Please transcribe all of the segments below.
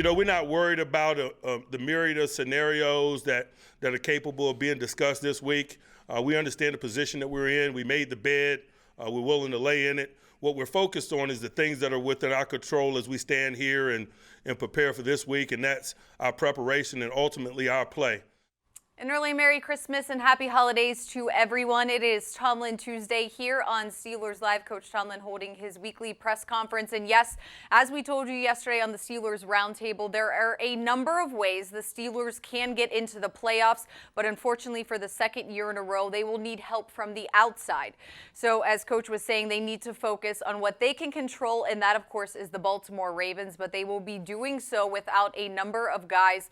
We're not worried about the myriad of scenarios that are capable of being discussed this week. We understand the position that we're in. We made the bed. We're willing to lay in it. What we're focused on is the things that are within our control as we stand here and prepare for this week, and that's our preparation and ultimately our play. An early Merry Christmas and Happy Holidays to everyone. It is Tomlin Tuesday here on Steelers Live. Coach Tomlin holding his weekly press conference. And yes, as we told you yesterday on the Steelers Roundtable, there are a number of ways the Steelers can get into the playoffs. But unfortunately, for the second year in a row, they will need help from the outside. So as Coach was saying, they need to focus on what they can control. And that, of course, is the Baltimore Ravens. But they will be doing so without a number of guys.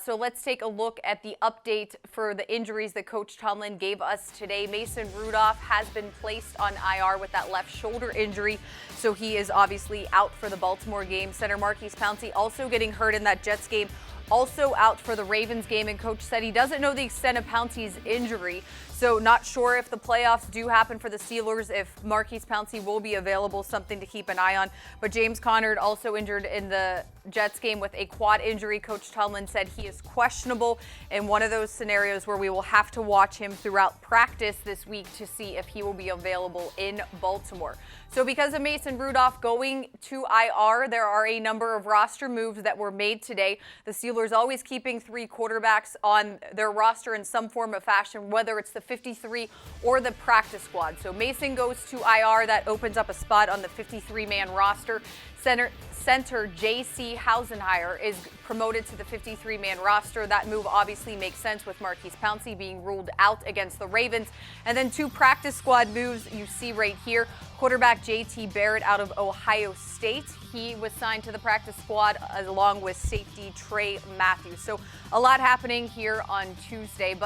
So let's take a look at the update for the injuries that Coach Tomlin gave us today. Mason Rudolph has been placed on IR with that left shoulder injury, so he is obviously out for the Baltimore game. Center Maurkice Pouncey also getting hurt in that Jets game, also out for the Ravens game, and Coach said he doesn't know the extent of Pouncey's injury. So not sure if the playoffs do happen for the Steelers, if Maurkice Pouncey will be available, something to keep an eye on. But James Conard also injured in the Jets game with a quad injury. Coach Tomlin said he is questionable in one of those scenarios where we will have to watch him throughout practice this week to see if he will be available in Baltimore. So because of Mason Rudolph going to IR, there are a number of roster moves that were made today. The Steelers always keeping 3 quarterbacks on their roster in some form of fashion, whether it's the 53 or the practice squad. So Mason goes to IR. That opens up a spot on the 53-man roster. Center J.C. Hausenheier is promoted to the 53-man roster. That move obviously makes sense with Maurkice Pouncey being ruled out against the Ravens. And then 2 practice squad moves you see right here. Quarterback J.T. Barrett out of Ohio State. He was signed to the practice squad along with safety Trey Matthews. So a lot happening here on Tuesday.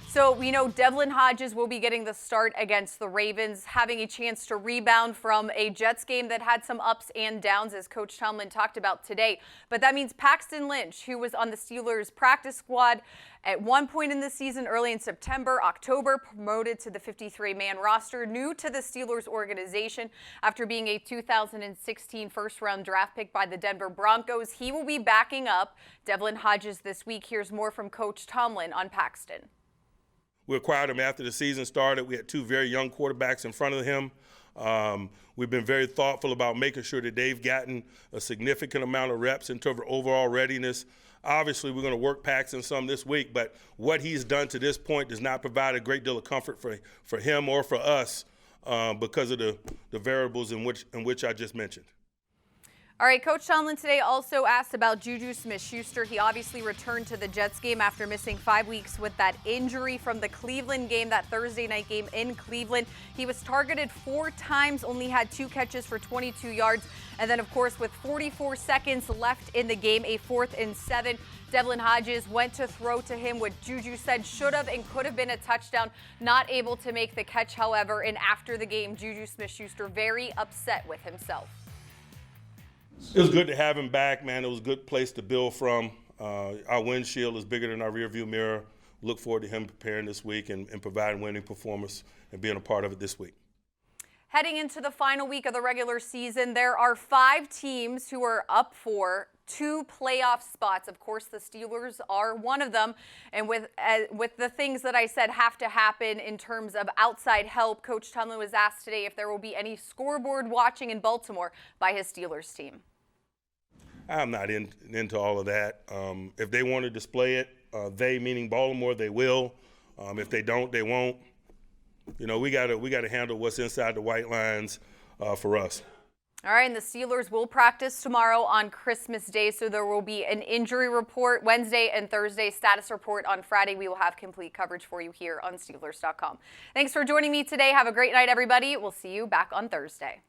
So we know Devlin Hodges will be getting the start against the Ravens, having a chance to rebound from a Jets game that had some ups and downs, as Coach Tomlin talked about today. But that means Paxton Lynch, who was on the Steelers practice squad at one point in the season, early in September, October, promoted to the 53-man roster, new to the Steelers organization after being a 2016 first-round draft pick by the Denver Broncos. He will be backing up Devlin Hodges this week. Here's more from Coach Tomlin on Paxton. We acquired him after the season started. We had 2 very young quarterbacks in front of him. We've been very thoughtful about making sure that they've gotten a significant amount of reps in terms of overall readiness. Obviously, we're going to work Paxton some this week, but what he's done to this point does not provide a great deal of comfort for him or for us because of the variables in which I just mentioned. All right, Coach Tomlin today also asked about JuJu Smith-Schuster. He obviously returned to the Jets game after missing 5 weeks with that injury from the Cleveland game, that Thursday night game in Cleveland. He was targeted 4 times, only had 2 catches for 22 yards. And then, of course, with 44 seconds left in the game, a 4th and 7, Devlin Hodges went to throw to him, what JuJu said should have and could have been a touchdown. Not able to make the catch, however. And after the game, JuJu Smith-Schuster very upset with himself. It was good to have him back, man. It was a good place to build from. Our windshield is bigger than our rearview mirror. Look forward to him preparing this week and providing winning performance and being a part of it this week. Heading into the final week of the regular season, there are 5 teams who are up for 2 playoff spots. Of course, the Steelers are one of them. And with the things that I said have to happen in terms of outside help, Coach Tomlin was asked today if there will be any scoreboard watching in Baltimore by his Steelers team. I'm not into all of that. If they want to display it, they meaning Baltimore, they will. If they don't, they won't. We got to handle what's inside the white lines for us. All right, and the Steelers will practice tomorrow on Christmas Day, so there will be an injury report Wednesday and Thursday, status report on Friday. We will have complete coverage for you here on Steelers.com. Thanks for joining me today. Have a great night, everybody. We'll see you back on Thursday.